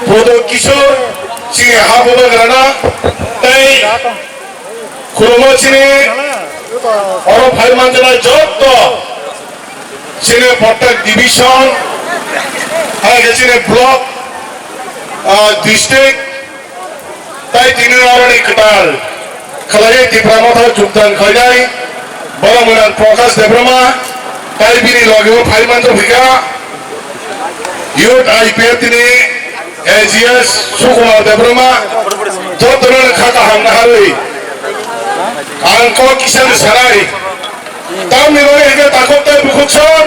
보도 기술 지금 하부가 그러나 이 구로모치니 어로 발만전할 적도 지금 버탁 디비전 하게 지금 블록 디스트릭트 তাই তিনি অনেক কাল খেলায় তীব্রমতা যোগদান করাই বড়মুনার প্রকাশ দেবরমা তাই বিনি লগেও ফাইমান্দ্র ভিকা ইউট আইপিএফ তিনি এজিএস সুকুমার দেবরমা যতন খাকা হামনা হারই আঙ্ক কিষান সারাই তাম নিবনে একে তাকতে বুকুছন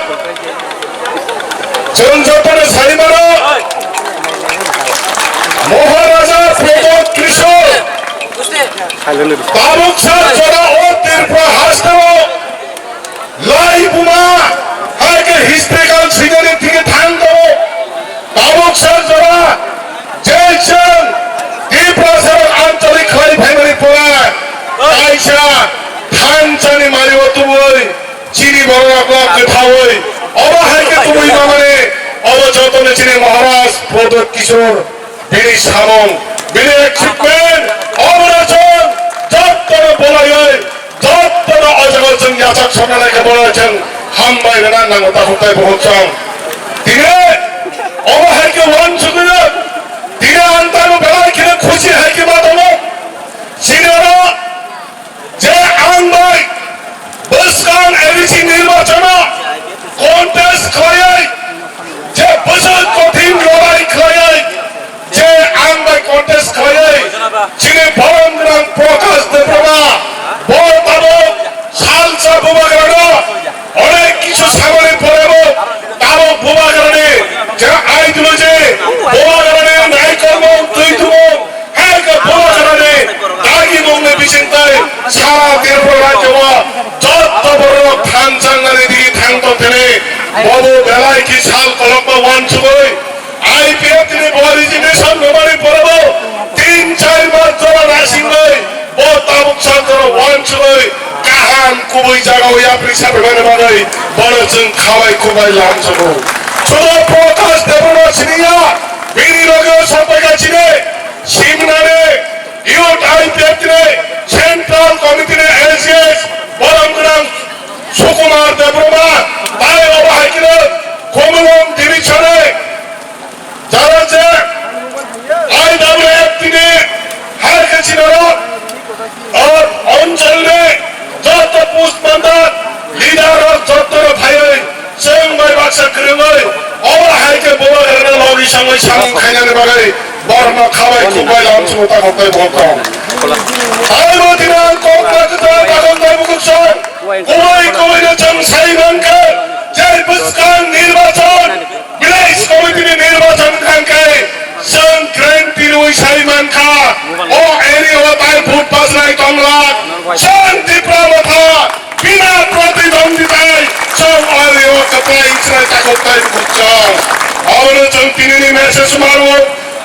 জন যতন সাইমারো মহারাজা প্রবোধ কিশোর তাবুকসার জোড়া ও তীর্পা হাসতেও লাই বুমা হাইকে হিস্ট্রিক্যাল সিগারেট থেকে ধান দেবো তাবুকসার জোড়া জেলছেন তীব্রাসের আঞ্চলিক খাই ফ্যামিলি পোড়া তাইসা ধান চানি মারিব তুবই চিনি বড় ব্লক খাওই অবাহাইকে তুবই মানে অবযতনে চিনি মহারাজ প্রবোধ কিশোর বিনি সামং বিনি এক্সিপমেন্ট অবরাজন যত্তর বলাই যত্তর অজগজন ইয়াচাক সরনাকে বলাছেন হামবাই না নাঙ্গতা হতাই বহুচং দিনে অবহাইকে ওয়ান সুগুলো দিনে আন্তানো বেলায় কিনে খুশি হাইকে মাদনো সিনারা যে আনবাই বসকান এবিসি নির্বাচন কন্টেস্ট খয়াই যে বসত কঠিন লড়াই খয়াই যে আনবাই কন্টেস্ট খয়াই চিনে বরমগ্রাম প্রকাশ দেবরমা বড় পাবো সালসা বুবাগানো অনেক কিছু সামনে পড়াবো তাও বুবাগানে যে আইগুলো যে বুবাগানে নাই কর্ম তুই তুমো হ্যাঁ বুবাগানে দাগি মঙ্গে বিচিন্তায় সারা তীর্পুর রাজ্য যত বড় থান চাঙ্গালে দিকে থাঙ্ক ফেলে বড় বেলায় কি সাল কলম ওয়ান ছবই আইপিএফ তিনি অরিজিনেশন নবারে পড়াবো 3-4 মাস জোড়া নাসিং লই ও তাবুক সরকার ওয়ান ছবই কাহান কুবই জায়গা হইয়া প্রিসাবে মানে বানাই বড় जों খাওয়াই কুবাই লাম ছবো ছোট প্রকাশ দেবনা সিনিয়া বিনি লগে সবাইকে চিনে সিমনারে ইউট আইপিএফ রে সেন্ট্রাল কমিটি রে এসএস বরমগ্রাম সুকুমার দেবরমা তাই অবহাইকিরে কমলম ডিভিশনে যারা যে আইডব্লিউএফ তিনি হারকে চিনারো আর অঞ্চলে যত পোস্ট মান্দার লিডার যত ভাই जों ভাই বাক্সা করেঙ্গই অবহাইকে বড় লগি সঙ্গে সামন খাইনানে বাগাই বর্মা খাওয়াই খুবাই লামছ মতা হতে বলতাম আইবো দিনা কংগ্রেস পাগল দাবুকছন কোই কোইরে जों সাইমানকে যে বুসকান নির্বাচন বিলেস কমিটি নির্বাচন খানকে जों গ্যারান্টি ওই সাইমানকা ও এরিয়া তাই ভোট পাসনাই কমলা जों তীব্রমতা বিনা প্রতিদ্বন্দ্বিতায় जों অরিও কপাই ইসরাই তাকতাই বুকছন আবার जों তিনিনি মেসেজ মারো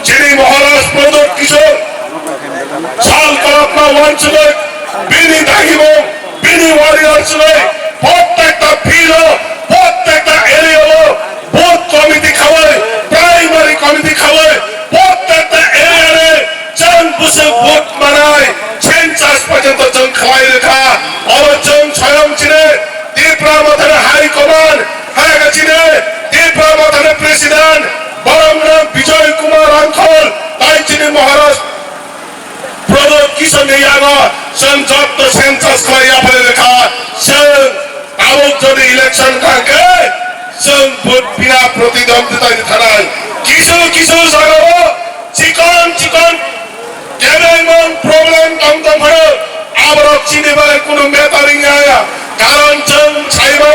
যিনি মহারাজ প্রদোত কিশোর সাল কলপনা ওয়ানচলে বিনি দাগিব বিনি ওয়ারিয়ার্স লই প্রত্যেকটা ফিল প্রত্যেকটা এরিয়া বুথ কমিটি খাওয়াই প্রাইমারি কমিটি খাওয়াই প্রত্যেকটা এরিয়ারে जों বুসে ভোট মানাই সেন্সাস পর্যন্ত जों খাওয়াই রেখা আর जों স্বয়ং চিনে তীব্রমতার হাই কমান্ড হয়ে গেছিনে তীব্রমতার প্রেসিডেন্ট বরমগ্রাম বিজয় কুমার অঙ্কল তাই চিনে মহারাজ প্রবোধ কিশোর নিয়াগো जों যত সেন্সাস খাইয়া ফেলে রেখা जों আবক যদি ইলেকশন থাকে जों ভোট বিনা প্রতিদ্বন্দ্বিতায় থানায় কিছু কিছু জায়গা চিকন চিকন কেমন প্রবলেম কম হলো আবার চিনিবারে কোনো মেটারিং আয়া কারণ जों চাইবো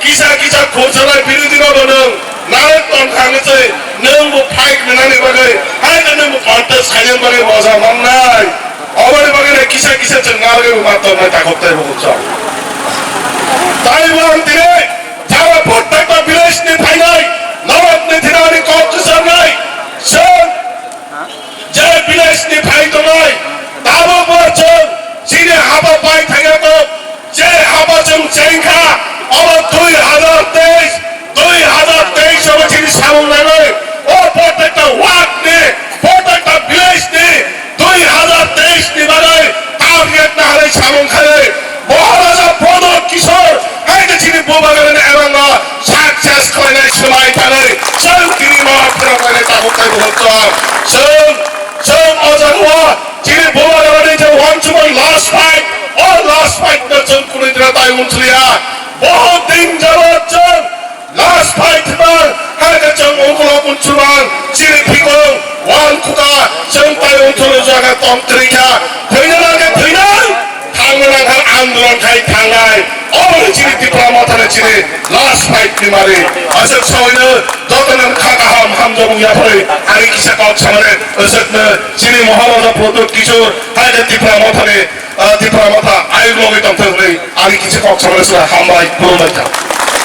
কিসা কিসা ঘোষণায় বিরোধী নবনং নারক তন খাঙেছে নং ফাইট মেনানি বাগে হাইকে নং কন্টেস্ট খাইলেন বাগে মজা মাননাই অবরে বাগে কিসা কিসা जों নারকে মাত্র নাই তাকতাই বলছ তাই বলন দিনে যারা প্রত্যেকটা বিলেজ নি ফাইনাই নরক নি দিনানি কক্সর নাই जों যে বিলেজ নি ফাইতো নাই তাবো বলছ সিনে হাবা পাই থাকে তো যে হাবা जों চেঙ্গা অব 2023 হবে যিনি সামনে ও প্রত্যেকটা ওয়ার্ড নে संताय उन्थ्रिया बहुत दिन जब लास्ट फाइट में है कि जंग उनको उन्चुमान चिरे फिको वाल खुदा संताय उन्थ्रो जगह तंत्रिका धैर्य के धैर्य थांगना घर आंदोलन खाई थांगाय और चिरे तिप्रा माथाने चिरे लास्ट फाइट निमारे असक सवैनो जतन खाका हम जब यहाँ पर आगे किसा का क्षमने असक न चिरे महाराजा प्रोटोट किशोर है कि तिप्रा माथाने तिप्रा माथा आयुर्वेद तंत्र में आगे किसा का क्षमने से हम भाई प्रोटोट